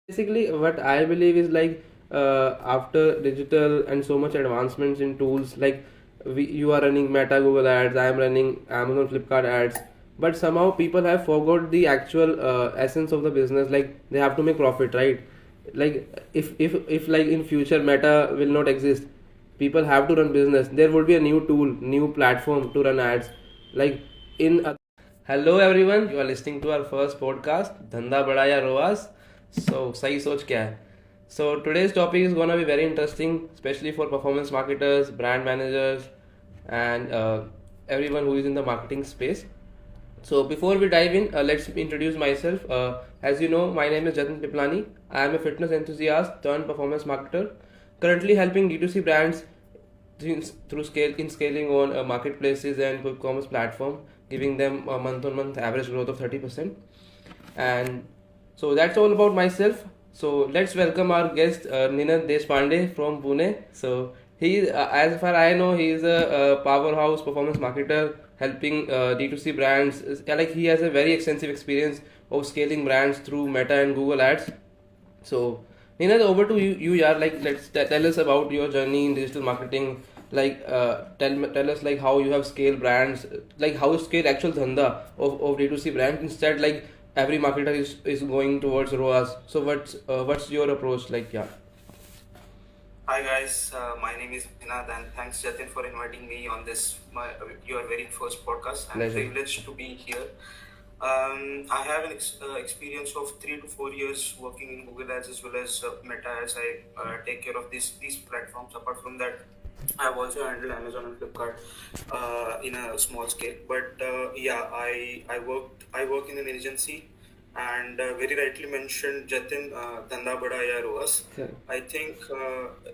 Basically, what I believe is like after digital and so much advancements in tools, like you are running Meta, Google ads, I am running Amazon, Flipkart ads, but somehow people have forgot the actual essence of the business. Like they have to make profit, right? Like if like in future Meta will not exist, people have to run business. There would be a new tool, new platform to run ads. Like in a hello everyone, you are listening to our first podcast धंधा बड़ा या ROAS. So सही सोच क्या है? So today's topic is gonna be very interesting, specially for performance marketers, brand managers, and everyone who is in the marketing space. So before we dive in, let's introduce myself. As you know, my name is Jatin Piplani. I am a fitness enthusiast turned performance marketer, currently helping D2C brands through scaling on marketplaces and quick commerce platform, giving them a month-on-month average growth of 30%. And so that's all about myself. So let's welcome our guest Ninad Deshpande from Pune. So he, as far I know, he is a powerhouse performance marketer helping D2C brands. Like he has a very extensive experience of scaling brands through Meta and Google Ads. So Ninad, over to you, yeah. Like let's tell us about your journey in digital marketing. Like tell us like how you have scaled brands, like how you scale actual dhanda of D2C brands. Instead, like every marketer is going towards ROAS. So what's your approach like? Yeah. Hi guys, my name is Vinod and thanks Jatin for inviting me on this your very first podcast. I'm Pleasure. privileged to be here. I have an experience of 3 to 4 years working in Google Ads as well as Meta as I take care of these platforms. Apart from that, I've also handled Amazon and Flipkart in a small scale. But yeah, I work in an agency and very rightly mentioned Jatin, Dhanda Bada Ya Roas. Correct. I think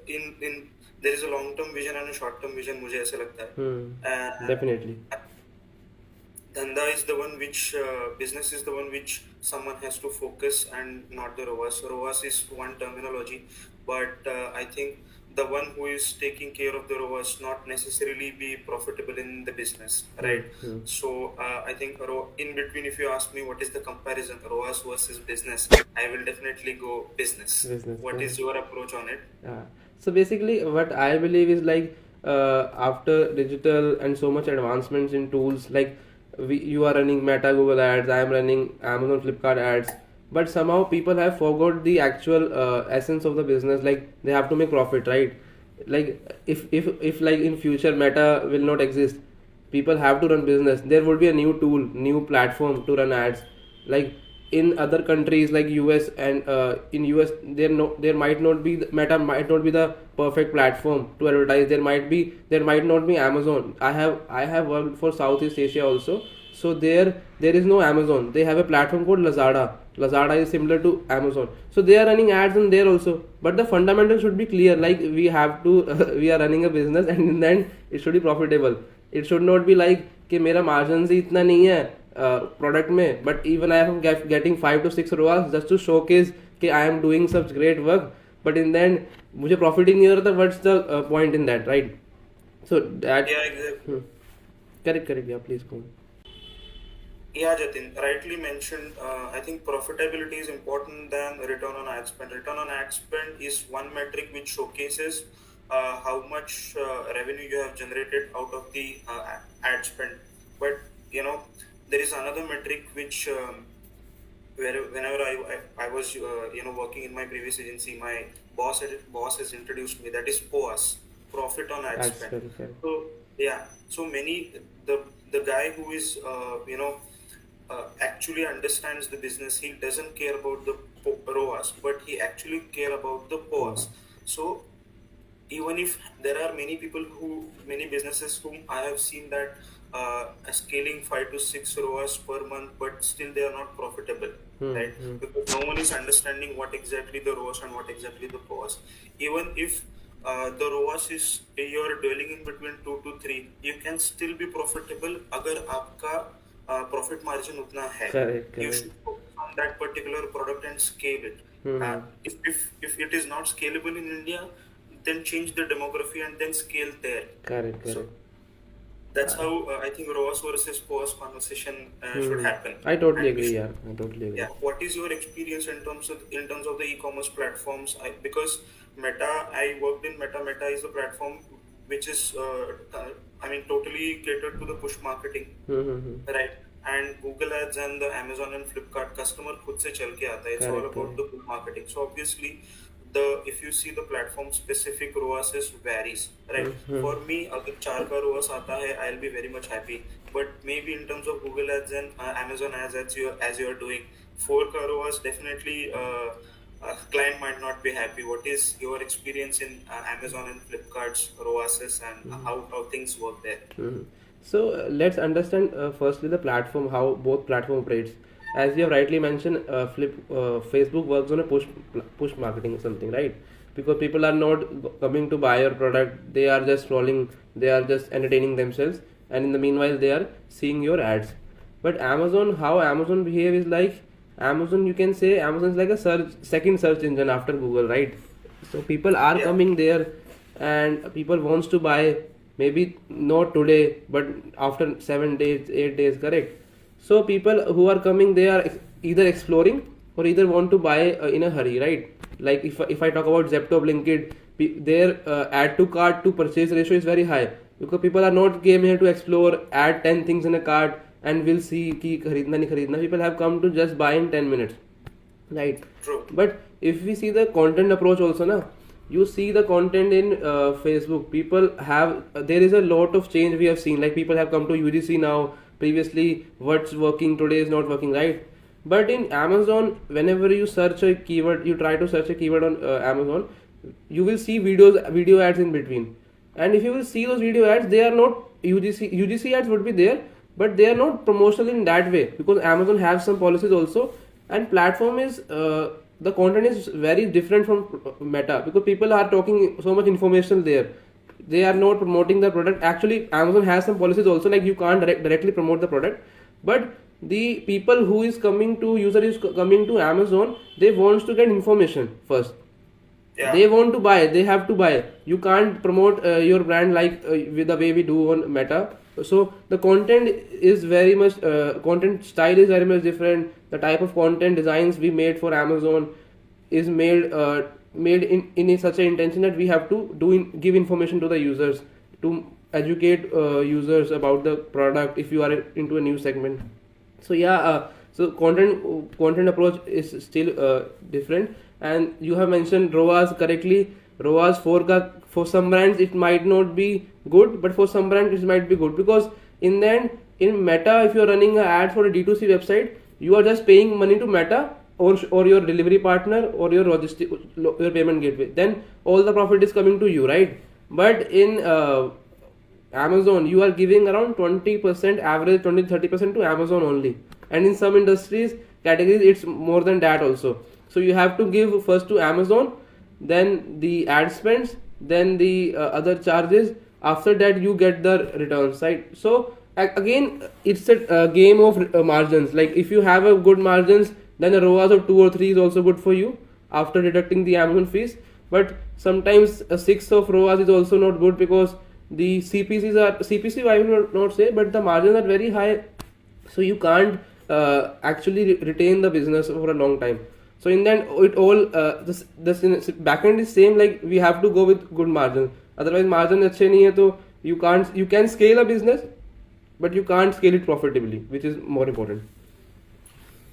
in there is a long term vision and a short term vision. मुझे ऐसा लगता है. Definitely. Dhanda is the one which business is the one which someone has to focus and not the ROAS. ROAS is one terminology, but I think the one who is taking care of the ROAS not necessarily be profitable in the business, right? So I think in between, if you ask me what is the comparison ROAS versus business, I will definitely go business. What is your approach on it? Yeah. So basically, what I believe is like after digital and so much advancements in tools, like you are running Meta, Google ads, I am running Amazon, Flipkart ads, but somehow people have forgot the actual essence of the business. Like they have to make profit, right? Like if like in future Meta will not exist, people have to run business. There would be a new tool, new platform to run ads. Like in other countries like US, and in US there might not be Meta might not be the perfect platform to advertise. There might not be Amazon. I have worked for Southeast Asia also. So there is no Amazon. They have a platform called Lazada. Lazada is similar to Amazon. So they are running ads in there also. But the fundamentals should be clear. Like we have to we are running a business, and in the end it should be profitable. It should not be like कि मेरा margin ही इतना नहीं है product में, but even I am getting 5 to 6 ROAS just to showcase कि I am doing such great work, but in the end मुझे profit ही नहीं हो रहा था. What's the point in that, right? So that Yeah, exactly. Correct या please go. Yeah, Jatin, rightly mentioned. I think profitability is important than return on ad spend. Return on ad spend is one metric which showcases how much revenue you have generated out of the ad spend. But you know, there is another metric which whenever I was working in my previous agency, my boss has introduced me. That is POAS, profit on ad That's spend. very fair. So yeah, so many the guy who is actually understands the business. He doesn't care about the ROAS, but he actually care about the POAS. So even if there are many businesses whom I have seen that scaling 5 to 6 ROAS per month, but still they are not profitable, right? Because no one is understanding what exactly the ROAS and what exactly the POAS. Even if the ROAS is you're dwelling in between 2 to 3, you can still be profitable अगर आपका profit margin उतना है. Correct, You correct. should focus on that particular product and scale it. If it is not scalable in India, then change the demography and then scale there. Correct, So correct. That's how I think ROAS versus POAS conversation should Hmm. happen. I totally And we agree. should, Yeah, I totally agree. yeah. What is your experience in terms of the e-commerce platforms? Because Meta, I worked in Meta. Meta is the platform which is, I mean, totally catered to the push marketing, Mm-hmm. right? And Google Ads and the Amazon and Flipkart customer खुद से चल के आता है. It's all Correct, about correct. the push marketing. So obviously, the if you see the platform specific ROAS varies, right? Mm-hmm. For me, अगर 4 का ROAS आता है, I'll be very much happy. But maybe in terms of Google Ads and Amazon Ads as you are doing, 4 का ROAS definitely client might not be happy. What is your experience in Amazon and Flipkart's ROASes and how things work there? Mhm. So let's understand firstly the platform, how both platform operates. As you have rightly mentioned, Facebook works on a push marketing or something, right? Because people are not coming to buy your product; they are just scrolling, they are just entertaining themselves, and in the meanwhile they are seeing your ads. But Amazon, how Amazon behave is like Amazon. You can say Amazon is like a second search engine after Google, right? So people are Yeah. coming there, and people wants to buy, maybe not today but after 7 days, 8 days, correct? So people who are coming, they are either exploring or either want to buy in a hurry, right? Like if I talk about Zepto, Blinkit, their add to cart to purchase ratio is very high, because people are not came here to explore, add 10 things in a cart and will see ki kharidna nahi kharidna. People have come to just buy in 10 minutes, right? True. But if we see the content approach also, na, you see the content in Facebook, people have there is a lot of change we have seen. Like people have come to UGC now. Previously what's working today is not working, right? But in Amazon, whenever you search a keyword, you try to search a keyword on Amazon, you will see video ads in between. And if you will see those video ads, they are not UGC ads would be there, but they are not promotional in that way, because Amazon has some policies also. And platform is the content is very different from Meta, because people are talking so much information there, they are not promoting the product. Actually Amazon has some policies also, like you can't directly promote the product, but the people who is coming to user is coming to Amazon, they wants to get information first. Yeah. They want to buy, they have to buy. You can't promote your brand like with the way we do on Meta. So the content is very much content style is very much different. The type of content designs we made for Amazon is made in such an intention that we have to give information to the users, to educate users about the product if you are into a new segment. So yeah, so content approach is still different. And you have mentioned ROAS correctly. ROAS for some brands it might not be good, but for some brands it might be good, because in the end, in Meta, if you are running an ad for a D2C website, you are just paying money to Meta, or your delivery partner, or your logistic, your payment gateway. Then all the profit is coming to you, right? But in Amazon, you are giving around 20%, average 20-30% to Amazon only. And in some industries categories it's more than that also. So you have to give first to Amazon, then the ad spends, then the other charges. After that you get the returns, right? So again it's a game of margins. Like if you have a good margins, then a ROAS of 2 or 3 is also good for you after deducting the Amazon fees. But sometimes a 6 of ROAS is also not good, because the CPC I will not say, but the margins are very high, so you can't actually retain the business for a long time. So in the end, it all this backend is same. Like we have to go with good margin. Otherwise, margin अच्छे नहीं है तो you can scale a business, but you can't scale it profitably, which is more important.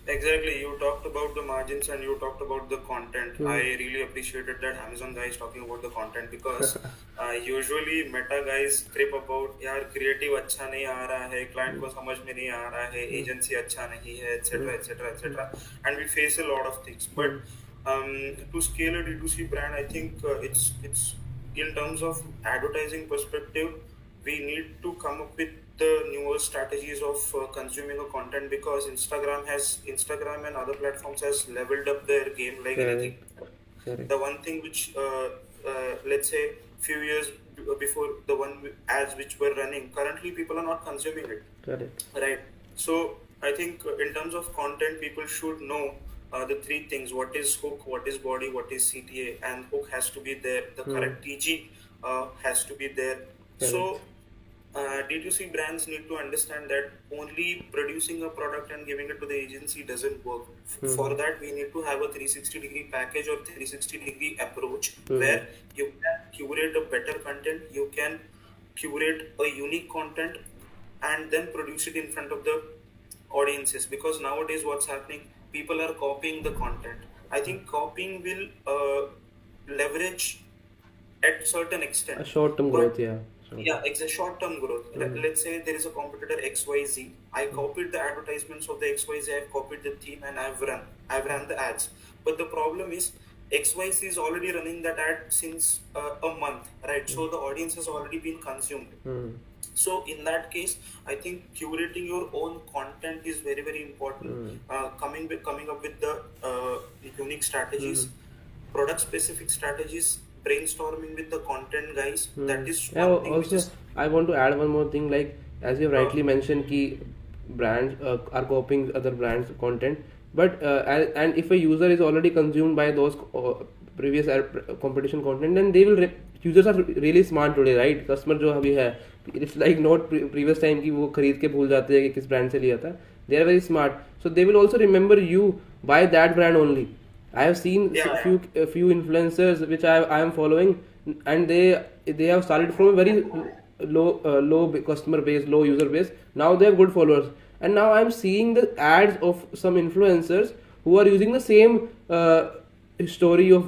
Exactly. You talked about the margins and you talked about the content. I Hmm. really appreciated that Amazon guys talking about the content because usually Meta guys crib about यार creative अच्छा नहीं आ रहा है, client को समझ में नहीं आ रहा है, agency अच्छा नहीं है, Hmm. etc. etc. etc. And we face a lot of things. Hmm. But to scale a D2C brand, I think it's in terms of advertising perspective, we need to come up with the newer strategies of consuming a content because Instagram and other platforms has leveled up their game like anything. Correct. Correct. The one thing which let's say few years before the ads which were running, currently people are not consuming it, Correct. right? So I think in terms of content, people should know the three things: what is hook, what is body, what is CTA. And hook has to be there, the Hmm. correct TG has to be there. So Correct. D2C brands need to understand that only producing a product and giving it to the agency doesn't work. For Mm-hmm. that, we need to have a 360-degree package or 360-degree approach Mm-hmm. where you can curate a better content, you can curate a unique content, and then produce it in front of the audiences. Because nowadays, what's happening? People are copying the content. I think copying will leverage at certain A extent, short-term but growth, yeah. Short. yeah, it's a short-term growth. Mm-hmm. Let's say there is a competitor XYZ. I copied the advertisements of the XYZ. I've copied the theme and I've run the ads. But the problem is XYZ is already running that ad since a month, right? So the audience has already been consumed. Mm-hmm. So in that case, I think curating your own content is very very important. Coming up with the unique strategies, Mm-hmm. product specific strategies, brainstorming with the content guys. Hmm. That is Yeah, one thing which also is I want to add one more thing. Like as you uh, rightly mentioned, key brands are copying other brands' content. But and if a user is already consumed by those previous competition content, then they will. Users are really smart today, right? Customer जो अभी है, it's like not previous time कि वो खरीद के भूल जाते हैं कि किस brand से लिया था. They are very smart, so they will also remember you by that brand only. I have seen yeah, a few influencers which I am following, and they have started from a very low customer base, low user base. Now they have good followers, and now I am seeing the ads of some influencers who are using the same story of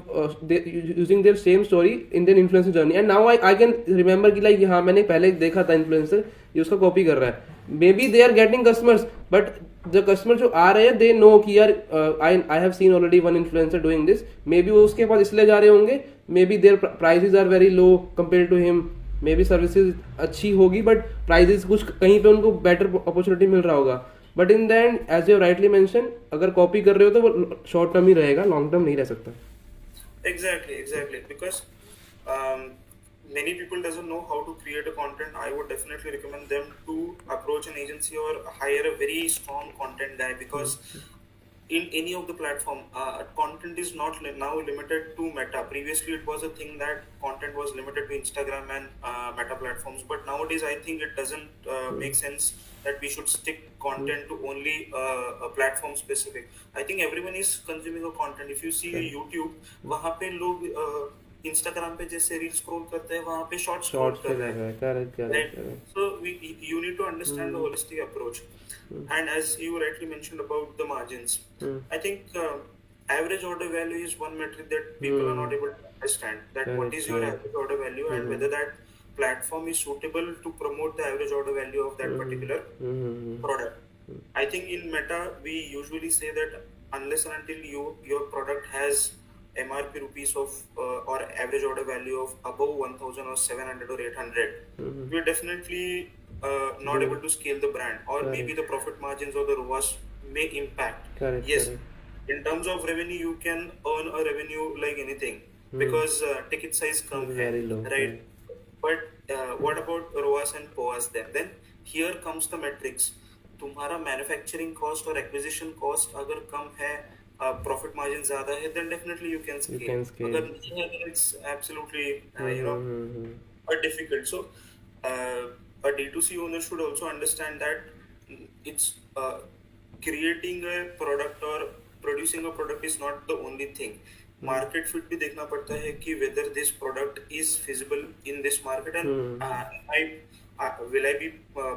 using their same story in their influencer journey. And now I can remember कि like हाँ मैंने पहले देखा था influencer ये उसका copy कर रहा है. Maybe they are getting customers, but the customer जो आ रहे हैं they know कि यार I have seen already one influencer doing this. Maybe वो उसके पास इसलिए जा रहे होंगे. Maybe their prices are very low compared to him. Maybe services अच्छी होगी but prices कुछ कहीं पे उनको better opportunity मिल रहा होगा. But in the end as you rightly mention अगर कॉपी कर रहे हो तो वो शॉर्ट टर्म ही रहेगा, लॉन्ग टर्म नहीं रह सकता. exactly. Because um, many people doesn't know how to create a content. I would definitely recommend them to approach an agency or hire a very strong content guy, because in any of the platform, content is not now limited to Meta. Previously it was a thing that content was limited to Instagram and Meta platforms, but nowadays I think it doesn't make sense that we should stick content to only a platform specific. I think everyone is consuming a content. If you see YouTube, वहाँ पे लोग Instagram पे जैसे reel scroll करते हैं वहाँ पे short scroll shorts कर पे रहे कर हैं, रहा है, correct right? Correct correct. So you need to understand the holistic approach. And as you rightly mentioned about the margins, I think average order value is one metric that people are not able to understand. That what correct is your correct. average order value, and whether that platform is suitable to promote the average order value of that particular product. I think in Meta we usually say that unless and until your product has MRP rupees of or average order value of above 1000 or 700 or 800, we're definitely not able to scale the brand, or maybe correct the profit margins or the ROAS may impact. Correct Yes, correct. in terms of revenue, you can earn a revenue like anything because ticket size come hai, very low. right? But what about ROAS and POAS then? Then here comes the metrics. तुम्हारा manufacturing cost और acquisition cost अगर कम है, profit margin ज्यादा है, then definitely you can You scale. can scale. अगर नहीं है then it's absolutely difficult. So a D2C owner should also understand that it's creating a product or producing a product is not the only thing. Market fit भी देखना पड़ता है कि whether this product is feasible in this market, and will I be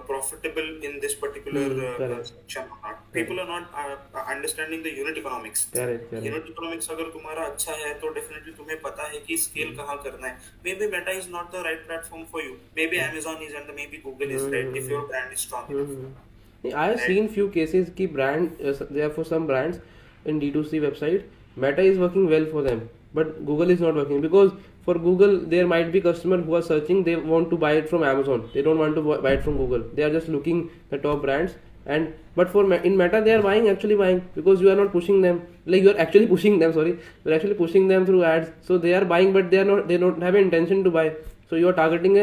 profitable in this particular correct section or not. People correct are not understanding the unit economics. Correct correct. Unit economics अगर तुम्हारा अच्छा है तो definitely तुम्हें पता है कि scale कहाँ करना है. Maybe Meta is not the right platform for you. Maybe Amazon is, and maybe Google is, right? If your brand is strong enough, I have right? seen few cases कि brand there are for some brands in D2C website Meta is working well for them, but Google is not working because for Google there might be customer who are searching, they want to buy it from Amazon, they don't want to buy it from Google, they are just looking the top brands. And but for in Meta they are actually buying because you are not pushing them, like you are actually pushing them, sorry, you are actually pushing them through ads, so they are buying but they don't have an intention to buy, so you are targeting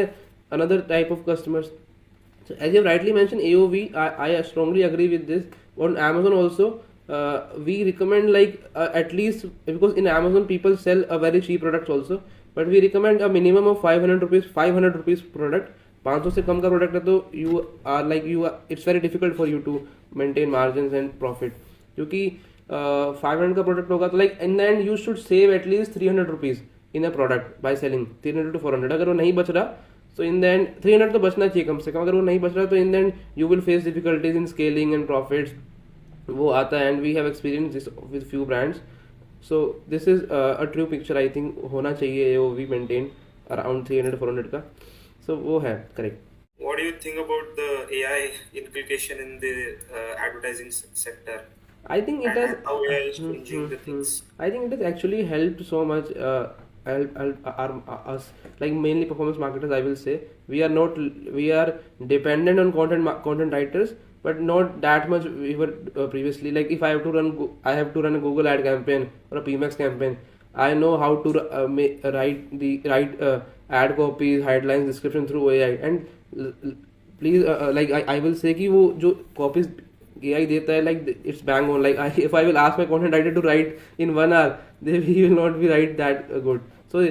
another type of customers. So as you have rightly mentioned, AOV, I strongly agree with this. On Amazon also, we recommend like at least, because in Amazon people sell a very cheap products also, but we recommend a minimum of 500 rupees product 500 से कम का product है तो you are like it's very difficult for you to maintain margin and profit, क्योंकि 500 का product होगा तो like in the end you should save at least 300 rupees in a product by selling 300 to 400. अगर वो नहीं बच रहा तो इन द एंड 300 तो बचना चाहिए कम से कम. अगर वो नहीं बच रहा तो in the end you will face difficulties in scaling and profits. वो आता है and we have experience this with few brands. So this is a true picture. I think होना चाहिए वो वी मेंटेन अराउंड 300-400 का. सो वो है correct. What do you think about the AI implication in the advertising sector, I think it has. and how AI is changing the things? I think it has actually helped so much. Us, like mainly performance marketers, I will say we are dependent on content writers, but not that much we were previously. Like if I have to run a Google ad campaign or a PMAX campaign, I know how to write ad copies, headlines, description through AI. And please, like I will say कि वो जो copies AI देता है, like it's bang on. Like if I will ask my content writer to write in 1 hour, he will not be write that good. So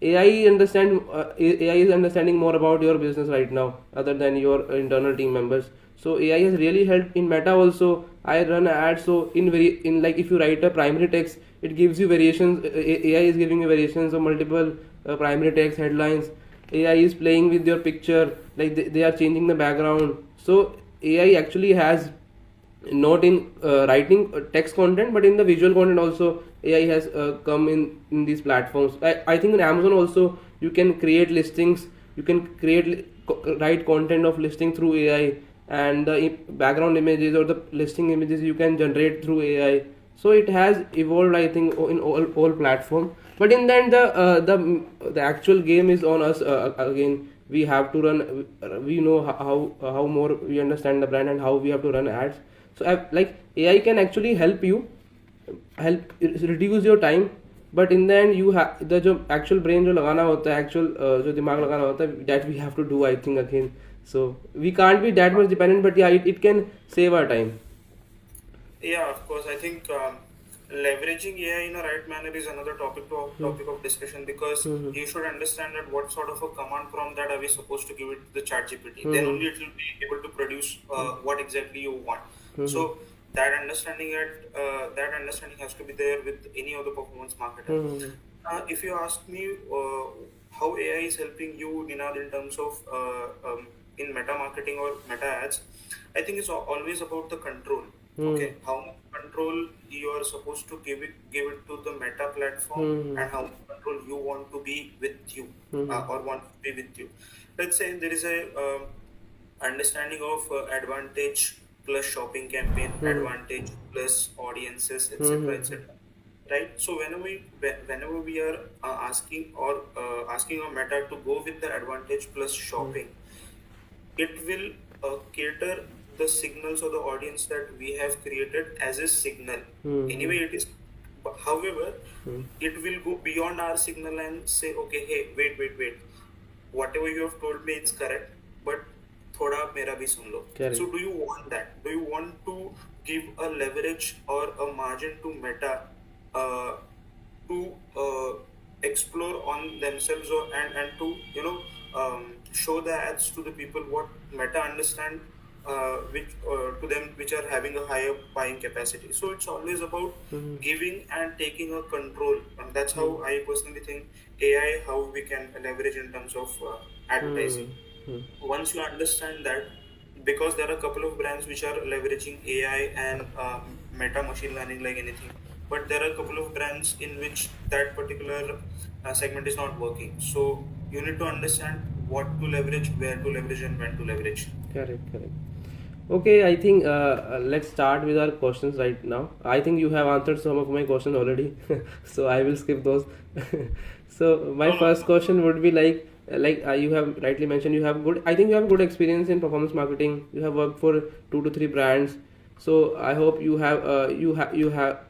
AI is understanding more about your business right now other than your internal team members. So AI has really helped in Meta also. I run ads, so in like if you write a primary text, it gives you variations. AI is giving you variations of multiple primary text headlines. AI is playing with your picture, like they are changing the background. So AI actually has not in writing text content, but in the visual content also AI has come in these platforms. I think in Amazon also you can create listings, you can write content of listing through AI, and the background images or the listing images you can generate through AI. So it has evolved, I think, in all platforms. But in the end, the actual game is on us again. We have to run. We know how more we understand the brand and how we have to run ads. So like AI can actually help reduce your time, but in the end you have the जो actual brain जो लगाना होता है, actual जो दिमाग लगाना होता है, that we have to do, I think, again. So we can't be that much dependent, but yeah, it can save our time. Yeah, of course. I think leveraging AI in a right manner is another topic of discussion, because you should understand that what sort of a command prompt that are we supposed to give it to the ChatGPT. Then only it will be able to produce what exactly you want. So that understanding has to be there with any other performance marketer. If you ask me how AI is helping you, Ninad, in terms of in meta marketing or meta ads, I think it's always about the control. Okay, how much control you are supposed to give it to the meta platform, and how much control you want to be with you, or want to be with you. Let's say there is a understanding of advantage plus shopping campaign, advantage plus audiences, etc., etc. Right. So whenever we are asking a meta to go with the advantage plus shopping, it will cater the signals or the audience that we have created as a signal. Anyway, it is. However, it will go beyond our signal and say, okay, hey, wait. Whatever you have told me, it's correct, but thoda mera bhi sun lo. Correct. So do you want that? Do you want to give a leverage or a margin to Meta to explore on themselves, and to show the ads to the people what Meta understand, which are having a higher buying capacity. So it's always about giving and taking a control, and that's how I personally think AI, how we can leverage in terms of advertising. Once you understand that, because there are a couple of brands which are leveraging AI and meta machine learning like anything, but there are a couple of brands in which that particular segment is not working. So you need to understand what to leverage, where to leverage, and when to leverage. Correct. Okay, I think let's start with our questions right now. I think you have answered some of my questions already, so I will skip those. So my first question would be like you have rightly mentioned, I think you have good experience in performance marketing. You have worked for 2 to 3 brands. So I hope you have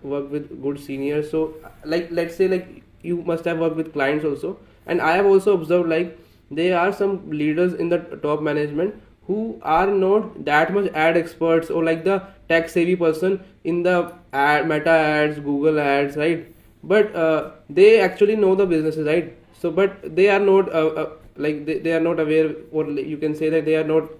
worked with good seniors. So like let's say like you must have worked with clients also. And I have also observed like there are some leaders in the top management who are not that much ad experts or like the tech savvy person in the meta ads, Google ads, right? But they actually know the businesses, right? So but they are not like they are not aware, or you can say that they are not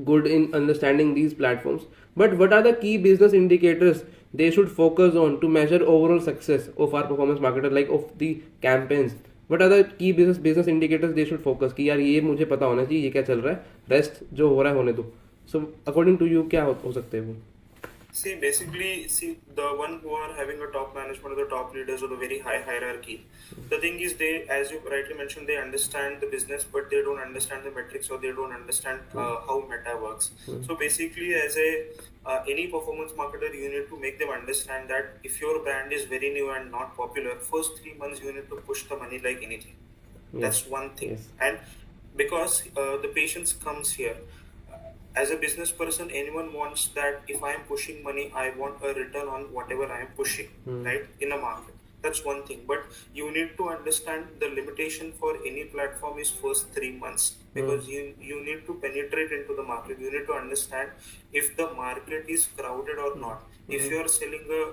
good in understanding these platforms. But what are the key business indicators they should focus on to measure overall success of our performance marketer, like of the campaigns? What are the key business indicators they should focus कि यार ये मुझे पता होना चाहिए, ये क्या चल रहा है, रेस्ट जो हो रहा है होने दो. So according to you क्या हो सकते हैं वो? See, basically, see the one who are having a top management or the top leaders or the very high hierarchy. The thing is, they, as you rightly mentioned, they understand the business, but they don't understand the metrics or they don't understand how Meta works. So basically, as a any performance marketer, you need to make them understand that if your brand is very new and not popular, first 3 months you need to push the money like anything. That's one thing. Yes. And because the patience comes here, as a business person, anyone wants that if I am pushing money, I want a return on whatever I am pushing, right, in a market. That's one thing. But you need to understand the limitation for any platform is first 3 months, because you need to penetrate into the market. You need to understand if the market is crowded or not. If you are selling a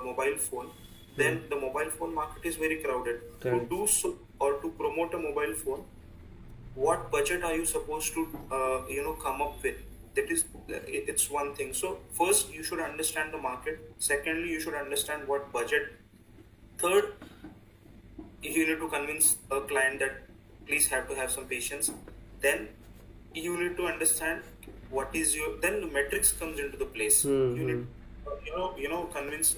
mobile phone, then the mobile phone market is very crowded. Correct. To do so or to promote a mobile phone, what budget are you supposed to come up with? That is, it's one thing. So first you should understand the market. Secondly, you should understand what budget. Third, you need to convince a client that please have to have some patience. Then you need to understand what is your, then the metrics comes into the place. You need convince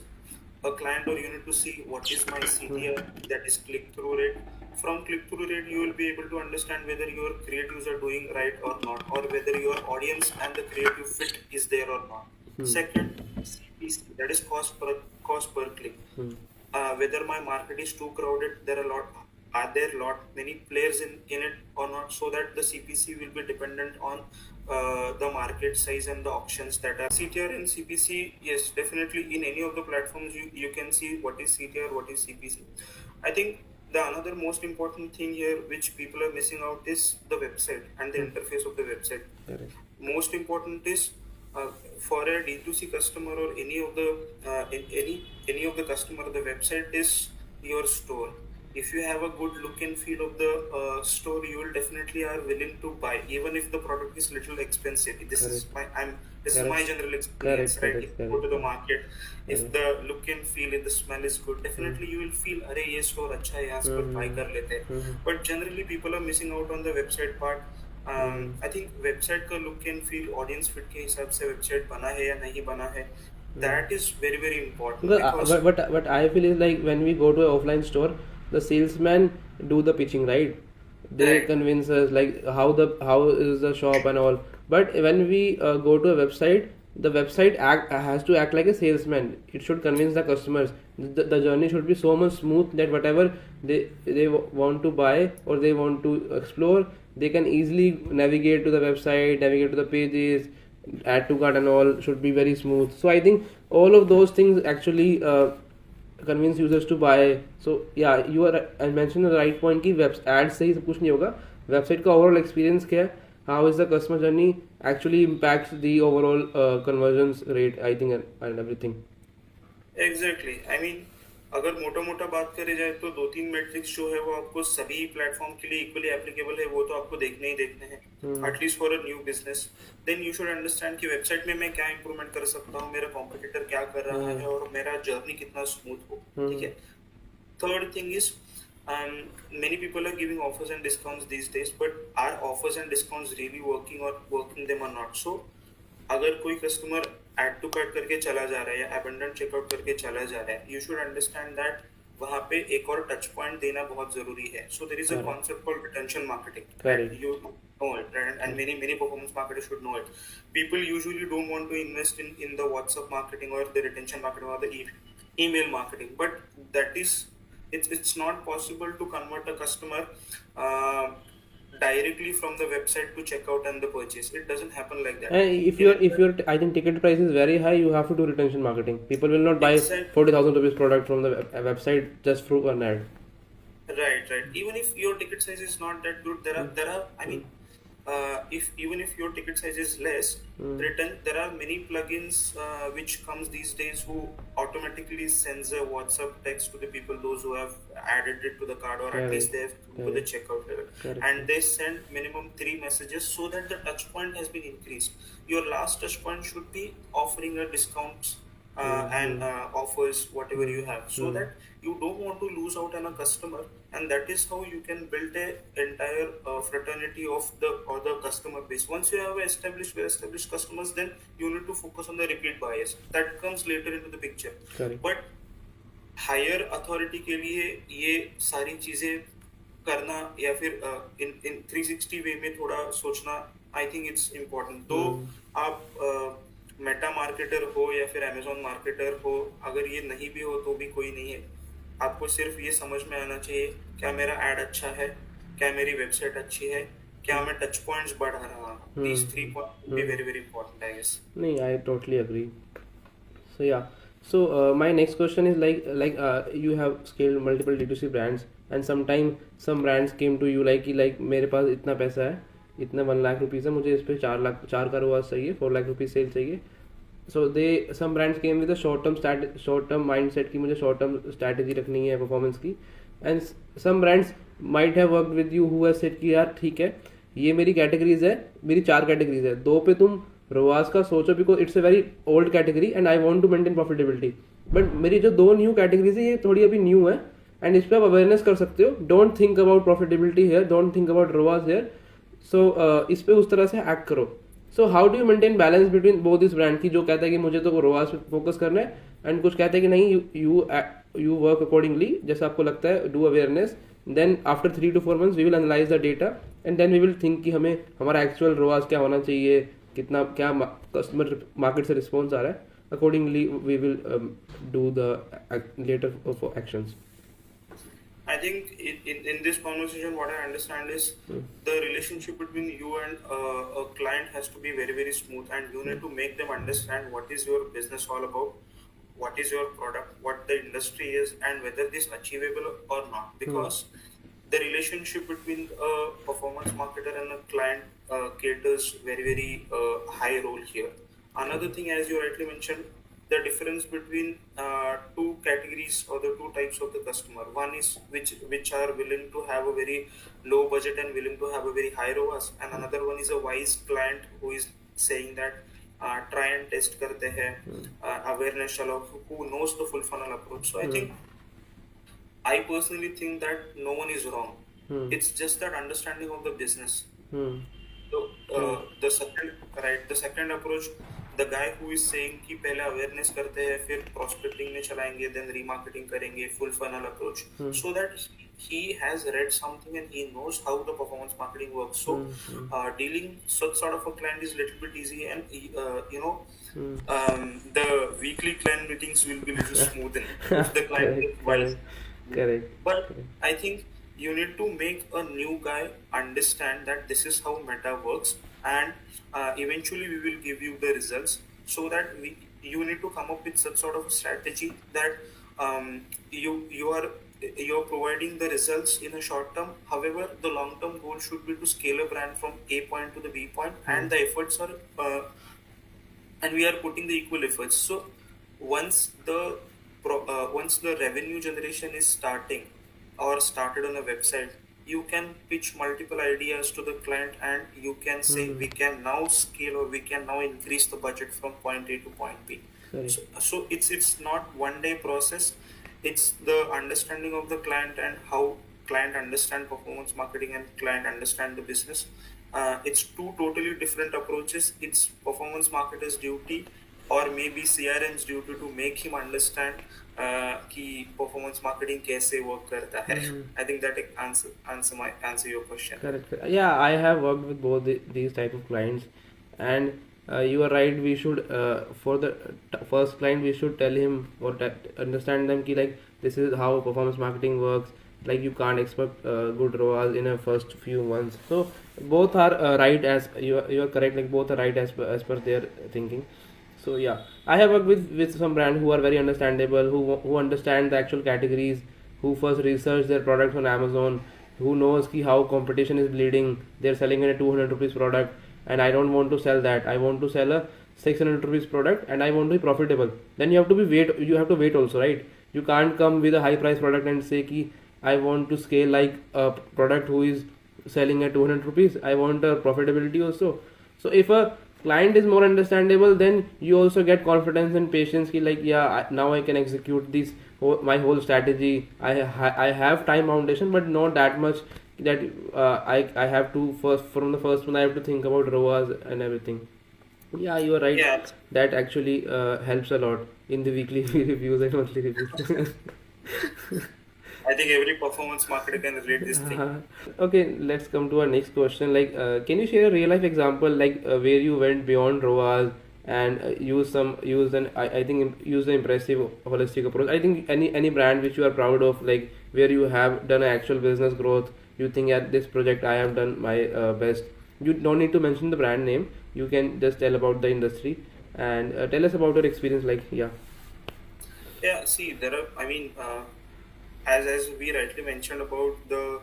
a client, or you need to see what is my CTR, that is click through rate. From click through rate, you will be able to understand whether your creatives are doing right or not, or whether your audience and the creative fit is there or not. Second, CPC, that is cost per click. Whether my market is too crowded, are there many players in it or not, so that the CPC will be dependent on the market size and the options that are CTR and CPC. Yes, definitely in any of the platforms you can see what is CTR, what is CPC. I think the another most important thing here which people are missing out is the website and the interface of the website. Correct. Most important is for a D2C customer or any of the customer, the website is your store. If you have a good look and feel of the store, you will definitely are willing to buy, even if the product is little expensive. This is my general experience, right? If you go to the market, if the look and feel, if the smell is good, definitely you will feel, "Arey, ये store अच्छा है, यहाँ से buy कर लेते हैं." But generally, people are missing out on the website part. I think website का look and feel, audience fit के हिसाब से website बना है या नहीं बना है, that is very very important. Because what I feel is like when we go to an offline store, the salesman do the pitching, right? They Right. convince us like how is the shop and all. But when we go to a website, the website has to act like a salesman. It should convince the customers. The journey should be so much smooth that whatever they want to buy or they want to explore, they can easily navigate to the website, navigate to the pages, add to cart and all should be very smooth. So I think all of those things actually convince users to buy. So yeah, you are, I mentioned the right point कि web ads से ही सब कुछ नहीं होगा. Website का overall experience क्या है? How is the customer journey actually impacts the overall conversions rate, I think, and everything. Exactly. I mean, अगर मोटा मोटा बात करी जाए तो 2-3 मैट्रिक्स जो है वो आपको सभी प्लेटफॉर्म के लिए इक्वली एप्लीकेबल है, वो तो आपको देखने ही देखने हैं, at least for a new business. Then you should understand कि वेबसाइट में मैं क्या इंप्रूवमेंट कर सकता हूँ, मेरा कॉम्पिटिटर क्या कर रहा है, और मेरा जर्नी कितना स्मूथ हो. ठीक है. Third thing is, many people are giving offers and discounts these days, but are offers and discounts really working them or not? So अगर कोई कस्टमर एड टू कार्ट करके चला जा रहा है या अबंडेंट चेकआउट करके चला जा रहा है, यू शुड अंडरस्टैंड दैट वहाँ पे एक और टच पॉइंट देना बहुत जरूरी है. So there is a concept called retention marketing. You know it, right? And many performance marketers should know it. People usually don't want to invest in the WhatsApp marketing or the retention marketing or the email marketing, but that is it's not possible to convert a customer directly from the website to checkout and the purchase. It doesn't happen like that. And if your I think ticket price is very high, you have to do retention marketing. People will not buy 40,000 rupees product from the website just through an ad. Right. Even if your ticket size is not that good, there are I mean, if even if your ticket size is less, there are many plugins which comes these days who automatically sends a WhatsApp text to the people, those who have added it to the card, or at least Correct. they have come to the Correct. checkout level, Correct. and they send minimum 3 messages so that the touch point has been increased. Your last touch point should be offering a discounts and offers whatever you have, so that you don't want to lose out on a customer, and that is how you can build a entire fraternity of the or the customer base. Once you have established customers, then you need to focus on the repeat buyers. That comes later into the picture. Correct. But higher authority के लिए ये सारी चीजें करना या फिर इन इन 360 वे में थोड़ा सोचना, आई थिंक इट्स इम्पोर्टेंट। तो आप मेटा मार्केटर हो या फिर अमेजोन मार्केटर हो, अगर ये नहीं भी हो तो भी कोई नहीं है, आपको सिर्फ ये समझ में आना चाहिए क्या मेरा एड अच्छा है, क्या मेरी वेबसाइट अच्छी है, क्या मैं टच पॉइंट्स बढ़ा रहा हूँ। These 3 points be very very important I guess. नहीं, I totally agree. So yeah. So my next question is you have scaled multiple D2C brands, and sometime some brands came to you like मेरे पास इतना पैसा है, इतना 1 lakh rupees है, मुझे इस पे 4 का ROAS चाहिए, 4 लाख रुपीज़ सेल चाहिए. So some brands came with a short term mindset कि मुझे short term strategy रखनी है performance की, and some brands might have worked with you who has said कि यार ठीक है, ये मेरी कैटेगरीज है, मेरी 4 कैटेगरीज है, 2 पे तुम रोवास का सोचो because it's a very old category and I want to maintain profitability, but मेरी जो 2 न्यू कैटेगरीज है ये थोड़ी अभी न्यू है एंड इस पर आप अवेयरनेस कर सकते हो. Don't think about profitability here, don't think about ROAS here. So इस पे उस तरह से एक्ट करो. So how do you maintain balance between both this brand की, जो कहता है कि मुझे तो रोवास पे फोकस करना है एंड कुछ कहता है कि नहीं, यू वर्क अकॉर्डिंगली जैसा आपको लगता है, do awareness, then after 3 to 4 months we will analyse the data and then we will think कि हमें हमारा एक्चुअल रोवास क्या होना चाहिए, कितना क्या कस्टमर मार्केट से रिस्पॉन्स आ रहा है, accordingly we will do the latter actions. I think in this conversation, what I understand is the relationship between you and a client has to be very, very smooth, and you need to make them understand what is your business all about, what is your product, what the industry is, and whether this is achievable or not. Because the relationship between a performance marketer and a client caters very, very high role here. Another thing, as you rightly mentioned, the difference between 2 categories or the 2 types of the customer. One is which are willing to have a very low budget and willing to have a very high ROAS, and another one is a wise client who is saying that try and test karte hai, awareness chalo, who knows the full funnel approach. So I personally think that no one is wrong. It's just that understanding of the business. So the second approach, the guy who is saying कि पहले awareness करते हैं, फिर prospecting में चलाएंगे, then remarketing करेंगे, full funnel approach, so that he has read something and he knows how the performance marketing works. So dealing such sort of a client is a little bit easy, and the weekly client meetings will be little smoothen if the client is wise. Correct. But I think you need to make a new guy understand that this is how Meta works, and eventually we will give you the results, so that you need to come up with such sort of strategy that you're providing the results in a short term. However, the long term goal should be to scale a brand from A point to the B point, and the efforts are and we are putting the equal efforts. So once the revenue generation is starting or started on a website, you can pitch multiple ideas to the client, and you can say we can now scale, or we can now increase the budget from point A to point B. So it's not one day process. It's the understanding of the client and how client understand performance marketing and client understand the business. It's 2 totally different approaches. It's performance marketer's duty, or maybe CRM's duty, to make him understand कि performance marketing कैसे work करता है. I think that answer your question. Correct. Yeah, I have worked with both these type of clients, and you are right. We should for the first client we should tell him or understand them कि like this is how performance marketing works. Like you can't expect good ROAS in a first few months. So both are right, as you are correct. Like both are right as per their thinking. So yeah, I have worked with some brands who are very understandable, who understand the actual categories, who first research their products on Amazon, who knows ki how competition is bleeding. They're selling a 200 rupees product, and I don't want to sell that. I want to sell a 600 rupees product, and I want to be profitable. Then you have to wait also, right? You can't come with a high price product and say ki I want to scale like a product who is selling at 200 rupees. I want a profitability also. So if a client is more understandable, then you also get confidence and patience ki like, yeah, now I can execute this my whole strategy. I have time foundation, but not that much that I have to first from the first one I have to think about ROAS and everything. Yeah, you are right. Yeah, That actually helps a lot in the weekly reviews and monthly reviews. I think every performance marketer can relate this thing. Uh, okay, let's come to our next question. Like, can you share a real life example, like where you went beyond ROAS and I think use the impressive holistic approach. I think any brand which you are proud of, like where you have done actual business growth. You think at this project I have done my best. You don't need to mention the brand name. You can just tell about the industry and tell us about your experience. Like, yeah. Yeah, see, there are. I mean, as we rightly mentioned about the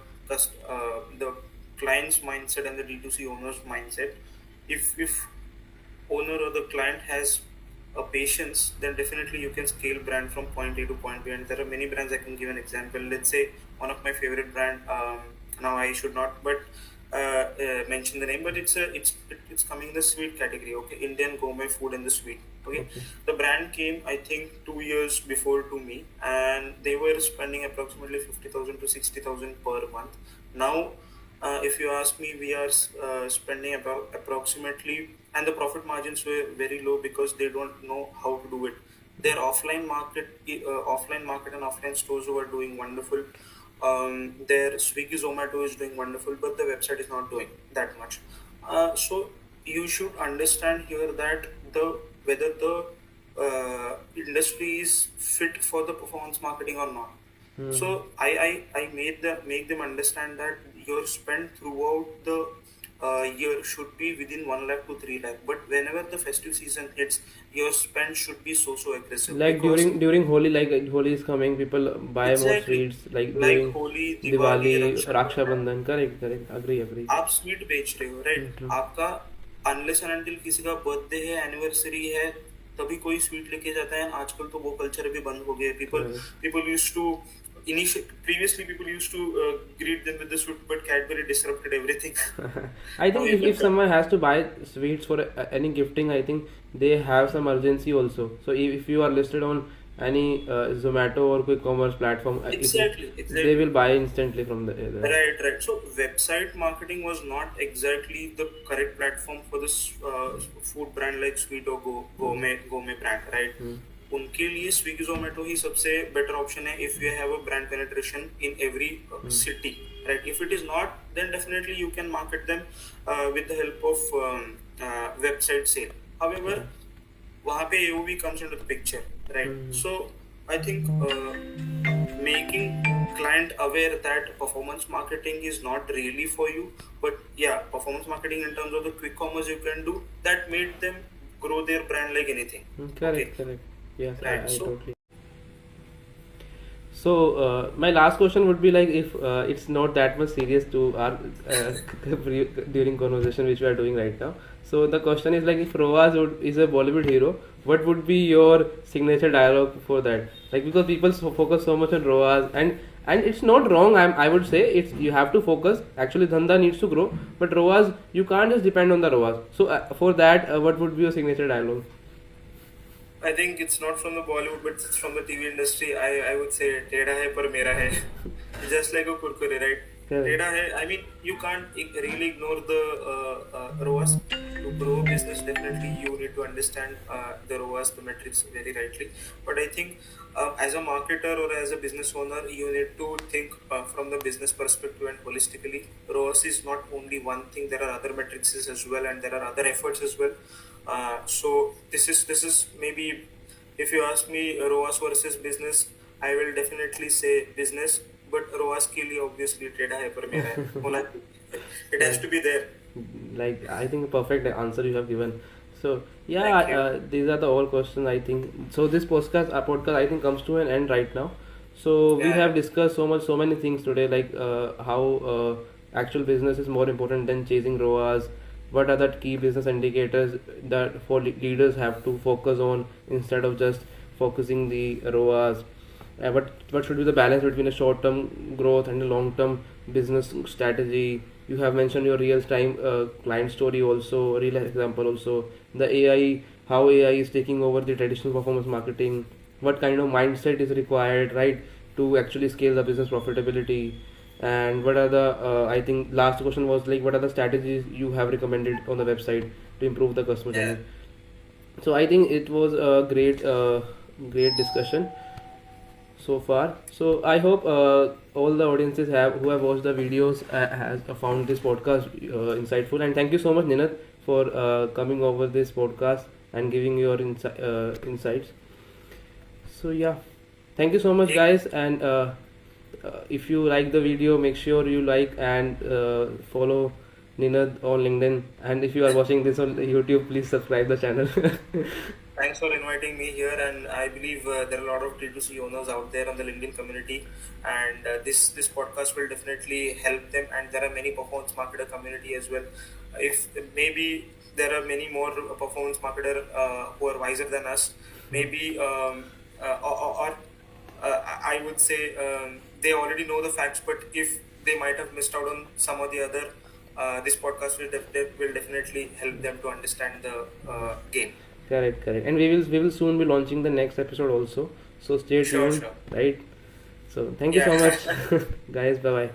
client's mindset and the D2C owner's mindset. If owner or the client has a patience, then definitely you can scale brand from point A to point B. And there are many brands. I can give an example. Let's say one of my favorite brand. Now I should not, but mention the name. But it's coming in the sweet category. Okay, Indian gourmet food and the sweet. Okay, Okay. the brand came I think 2 years before to me, and they were spending approximately 50,000 to 60,000 per month. Now, if you ask me, we are spending about approximately, and the profit margins were very low because they don't know how to do it. Their offline market and offline stores were doing wonderful. Their Swiggy Zomato is doing wonderful, but the website is not doing that much. So you should understand here that the whether the industry is fit for the performance marketing or not. Hmm. So I make them understand that your spend throughout the year should be within 1 lakh to 3 lakh. But whenever the festive season hits, your spend should be so aggressive, Like because during Holi, like Holi is coming, people buy more exactly sweets. Like like during Holi, Diwali, Diwali, Raksha Raksha Bandhan, Bandhan. Correct, correct. Agree. आप sweet बेच रहे हो, True, right? true. आपका unless and until किसी का birthday है, anniversary है, तभी कोई स्वीट लेके जाता है। आजकल तो वो कल्चर भी बंद हो गया। People Correct. People used to initial previously people used to greet them with the sweet, but Cadbury disrupted everything. I Now think if even someone has to buy sweets for any gifting, I think they have some urgency also. So if you are listed on any Zomato or quick commerce platform, if they exactly. will buy instantly from there. Right. So website marketing was not exactly the correct platform for this food brand like Sweet or Hmm. gourmet brand, right? Hmm. उनके लिए Swiggy Zomato ही सबसे better option है if you have a brand penetration in every Hmm. City, right? If it is not, then definitely you can market them with the help of website sale. However, Correct. वहाँ पे AOV comes into the picture, right? Hmm. So I think making client aware that performance marketing is not really for you, but yeah, performance marketing in terms of the quick commerce you can do, that made them grow their brand like anything. Okay, Correct. Yes, right? I So totally. So my last question would be like if it's not that much serious to our during conversation which we are doing right now. So the question is like if is a Bollywood hero, what would be your signature dialogue for that? Like because people focus so much on Roaz and it's not wrong. I would say it's you have to focus. Actually, Dhanda needs to grow, but Roaz you can't just depend on the Roaz. So for that, what would be your signature dialogue? I think it's not from the Bollywood, but it's from the TV industry. I would say टेढ़ा है पर मेरा है, just like a kurkure, right? Correct. टेढ़ा है. I mean, you can't really ignore the ROAS. To grow a business, definitely you need to understand the ROAS, the metrics very rightly. But I think as a marketer or as a business owner, you need to think from the business perspective and holistically. ROAS is not only one thing. There are other metrics as well, and there are other efforts as well. So this is maybe, if you ask me, ROAS versus business, I will definitely say business. But ROAS के लिए obviously टेढ़ा है पर मेरा है होना चाहिए. It has Right. to be there. Like I think perfect answer you have given. So yeah, Thank you. these are the all questions I think. So this podcast I think comes to an end right now. So we Yeah, have yeah. discussed so many things today, like how actual business is more important than chasing ROAS. What are the key business indicators that for leaders have to focus on instead of just focusing the ROAS? What should be the balance between a short term growth and a long term business strategy? You have mentioned your real time client story also, real example also. The AI, how AI is taking over the traditional performance marketing. What kind of mindset is required, right, to actually scale the business profitability? And what are the I think last question was like, what are the strategies you have recommended on the website to improve the customer Yeah. journey? So I think it was a great discussion so far. So I hope all the audiences have who have watched the videos has found this podcast insightful. And thank you so much, Ninat, for coming over this podcast and giving your insights. So yeah, thank you so much, Hey, guys. And if you like the video, make sure you like and follow Ninad on LinkedIn. And if you are watching this on YouTube, please subscribe the channel. thanks for inviting me here, and I believe there are a lot of D2C owners out there on the LinkedIn community, and this podcast will definitely help them. And there are many performance marketer community as well. If maybe there are many more performance marketer who are wiser than us, maybe I would say they already know the facts, but if they might have missed out on some or the other, this podcast will definitely help them to understand the game. Correct, correct. And we will soon be launching the next episode also. So stay Sure, tuned, sure. right? So thank you so Yeah. much, guys. Bye bye.